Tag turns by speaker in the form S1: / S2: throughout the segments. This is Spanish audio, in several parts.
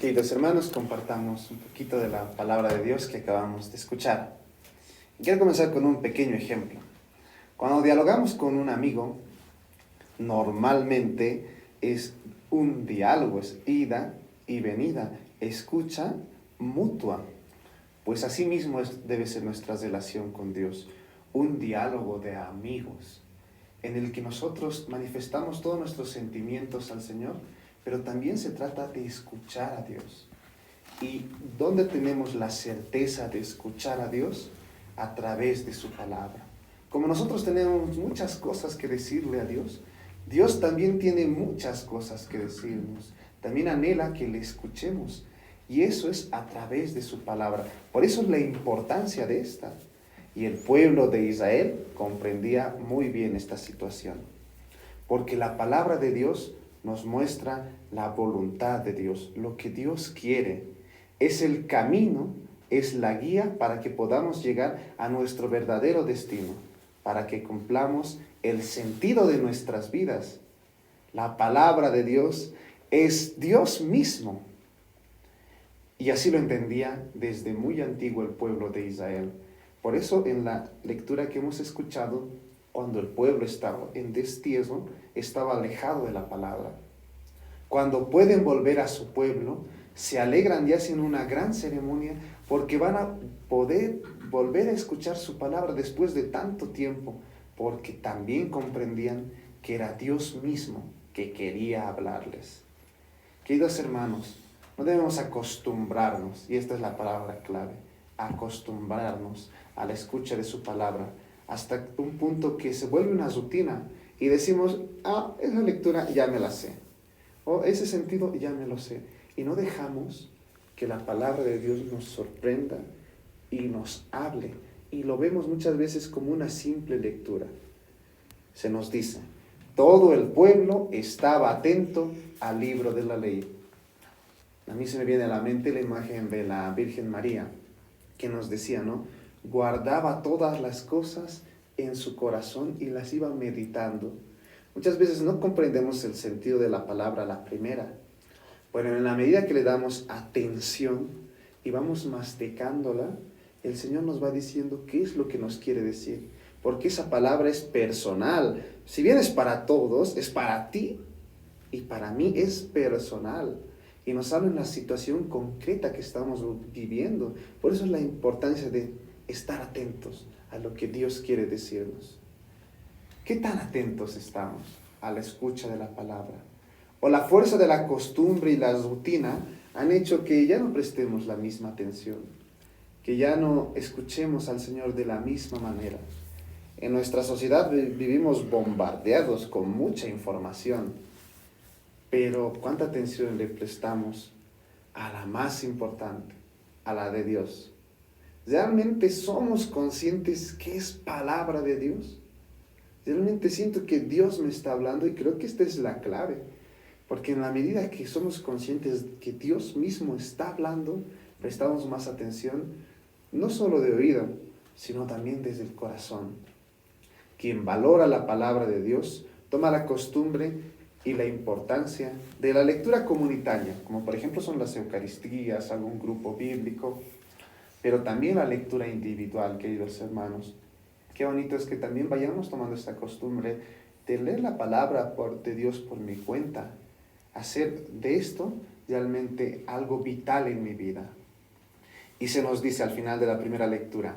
S1: Queridos hermanos, compartamos un poquito de la palabra de Dios que acabamos de escuchar. Quiero comenzar con un pequeño ejemplo. Cuando dialogamos con un amigo, normalmente es un diálogo, es ida y venida, escucha mutua. Pues así mismo debe ser nuestra relación con Dios, un diálogo de amigos, en el que nosotros manifestamos todos nuestros sentimientos al Señor, pero también se trata de escuchar a Dios. ¿Y dónde tenemos la certeza de escuchar a Dios? A través de su palabra. Como nosotros tenemos muchas cosas que decirle a Dios, Dios también tiene muchas cosas que decirnos. También anhela que le escuchemos. Y eso es a través de su palabra. Por eso es la importancia de esta. Y el pueblo de Israel comprendía muy bien esta situación. Porque la palabra de Dios nos muestra la voluntad de Dios, lo que Dios quiere. Es el camino, es la guía para que podamos llegar a nuestro verdadero destino, para que cumplamos el sentido de nuestras vidas. La palabra de Dios es Dios mismo. Y así lo entendía desde muy antiguo el pueblo de Israel. Por eso en la lectura que hemos escuchado, cuando el pueblo estaba en destierro, estaba alejado de la palabra. Cuando pueden volver a su pueblo, se alegran y hacen una gran ceremonia porque van a poder volver a escuchar su palabra después de tanto tiempo, porque también comprendían que era Dios mismo que quería hablarles. Queridos hermanos, no debemos acostumbrarnos, y esta es la palabra clave, acostumbrarnos a la escucha de su palabra hasta un punto que se vuelve una rutina y decimos, esa lectura ya me la sé, o ese sentido ya me lo sé, y no dejamos que la palabra de Dios nos sorprenda y nos hable, y lo vemos muchas veces como una simple lectura. Se nos dice, todo el pueblo estaba atento al libro de la ley. A mí se me viene a la mente la imagen de la Virgen María, que nos decía, ¿no? Guardaba todas las cosas en su corazón y las iba meditando. Muchas veces no comprendemos el sentido de la palabra a la primera. Bueno, en la medida que le damos atención y vamos masticándola, el Señor nos va diciendo qué es lo que nos quiere decir. Porque esa palabra es personal. Si bien es para todos, es para ti y para mí es personal. Y nos habla en la situación concreta que estamos viviendo. Por eso es la importancia de estar atentos a lo que Dios quiere decirnos. ¿Qué tan atentos estamos a la escucha de la palabra? O la fuerza de la costumbre y la rutina han hecho que ya no prestemos la misma atención, que ya no escuchemos al Señor de la misma manera. En nuestra sociedad vivimos bombardeados con mucha información, pero ¿cuánta atención le prestamos a la más importante, a la de Dios? ¿Realmente somos conscientes que es palabra de Dios? Realmente siento que Dios me está hablando y creo que esta es la clave. Porque en la medida que somos conscientes que Dios mismo está hablando, prestamos más atención, no solo de oído, sino también desde el corazón. Quien valora la palabra de Dios, toma la costumbre y la importancia de la lectura comunitaria, como por ejemplo son las Eucaristías, algún grupo bíblico, pero también la lectura individual, queridos hermanos. Qué bonito es que también vayamos tomando esta costumbre de leer la palabra de Dios por mi cuenta, hacer de esto realmente algo vital en mi vida. Y se nos dice al final de la primera lectura,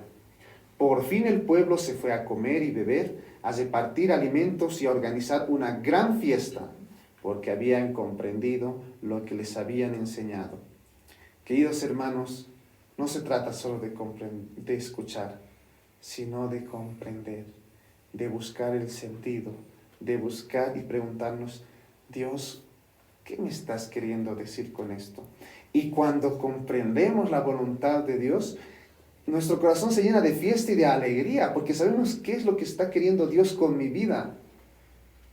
S1: por fin el pueblo se fue a comer y beber, a repartir alimentos y a organizar una gran fiesta, porque habían comprendido lo que les habían enseñado. Queridos hermanos, no se trata solo de escuchar, sino de comprender, de buscar el sentido, de buscar y preguntarnos, Dios, ¿qué me estás queriendo decir con esto? Y cuando comprendemos la voluntad de Dios, nuestro corazón se llena de fiesta y de alegría, porque sabemos qué es lo que está queriendo Dios con mi vida.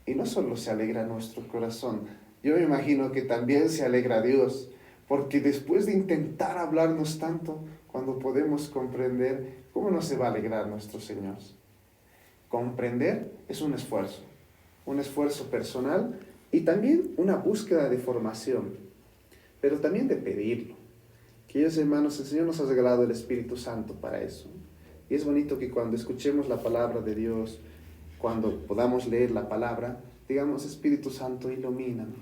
S1: Y no solo se alegra nuestro corazón, yo me imagino que también se alegra Dios, porque después de intentar hablarnos tanto, cuando podemos comprender, ¿cómo no se va a alegrar nuestro Señor? Comprender es un esfuerzo personal y también una búsqueda de formación. pero también de pedirlo. Queridos hermanos, el Señor nos ha regalado el Espíritu Santo para eso. Y es bonito que cuando escuchemos la palabra de Dios, cuando podamos leer la palabra, digamos, Espíritu Santo, ilumíname.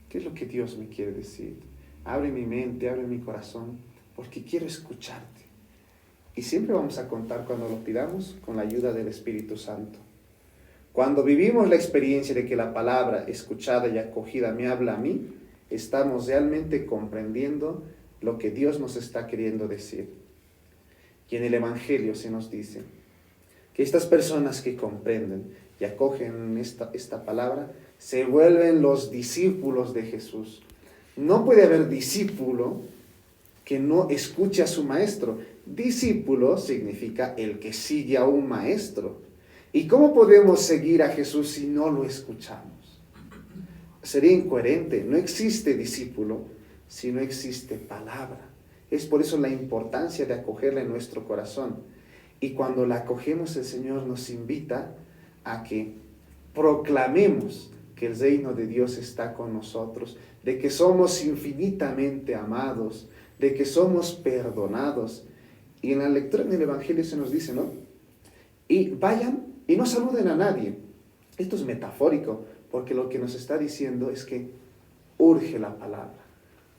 S1: ¿Qué es lo que Dios me quiere decir? Abre mi mente, abre mi corazón, porque quiero escucharte. Y siempre vamos a contar, cuando lo pidamos, con la ayuda del Espíritu Santo. Cuando vivimos la experiencia de que la palabra escuchada y acogida me habla a mí, estamos realmente comprendiendo lo que Dios nos está queriendo decir. Y en el Evangelio se nos dice que estas personas que comprenden y acogen esta palabra se vuelven los discípulos de Jesús. No puede haber discípulo que no escuche a su maestro. Discípulo significa el que sigue a un maestro. ¿Y cómo podemos seguir a Jesús si no lo escuchamos? Sería incoherente. No existe discípulo si no existe palabra. Es por eso la importancia de acogerla en nuestro corazón. Y cuando la acogemos, el Señor nos invita a que proclamemos que el reino de Dios está con nosotros, de que somos infinitamente amados, de que somos perdonados. Y en la lectura del Evangelio se nos dice, ¿no? Y vayan y no saluden a nadie. Esto es metafórico, porque lo que nos está diciendo es que urge la palabra.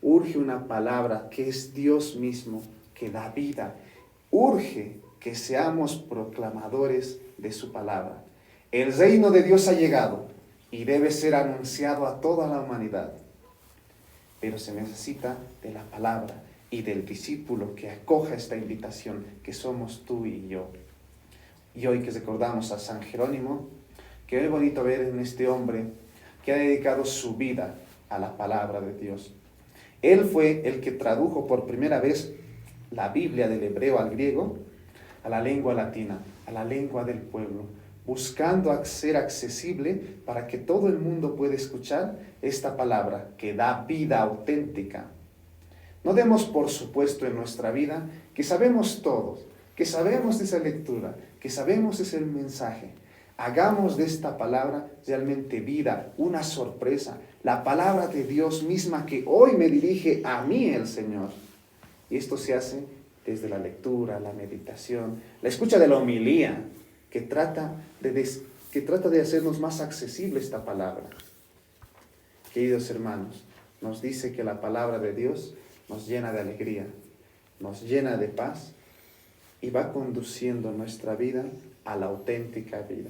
S1: Urge una palabra que es Dios mismo, que da vida. Urge que seamos proclamadores de su palabra. El reino de Dios ha llegado y debe ser anunciado a toda la humanidad. Pero se necesita de la palabra y del discípulo que acoja esta invitación, que somos tú y yo. Y hoy que recordamos a San Jerónimo, que es bonito ver en este hombre que ha dedicado su vida a la palabra de Dios. Él fue el que tradujo por primera vez la Biblia del hebreo al griego, a la lengua latina, a la lengua del pueblo, buscando ser accesible para que todo el mundo pueda escuchar esta palabra que da vida auténtica. No demos por supuesto en nuestra vida que sabemos todo, que sabemos de esa lectura, que sabemos ese mensaje. Hagamos de esta palabra realmente vida, una sorpresa, la palabra de Dios misma que hoy me dirige a mí el Señor. Y esto se hace desde la lectura, la meditación, la escucha de la homilía, que trata de hacernos más accesible esta palabra. Queridos hermanos, nos dice que la palabra de Dios nos llena de alegría, nos llena de paz y va conduciendo nuestra vida a la auténtica vida.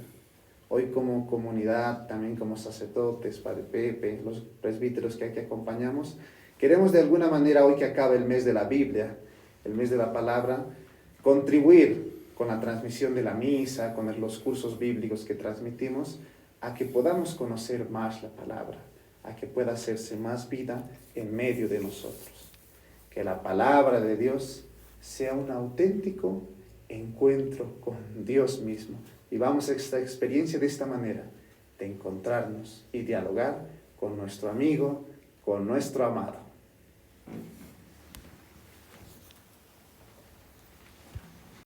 S1: Hoy como comunidad, también como sacerdotes, Padre Pepe, los presbíteros que aquí acompañamos, queremos de alguna manera, hoy que acaba el mes de la Biblia, el mes de la palabra, contribuir con la transmisión de la misa, con los cursos bíblicos que transmitimos, a que podamos conocer más la palabra, a que pueda hacerse más vida en medio de nosotros. Que la palabra de Dios sea un auténtico encuentro con Dios mismo. Y vamos a esta experiencia de esta manera, de encontrarnos y dialogar con nuestro amigo, con nuestro amado.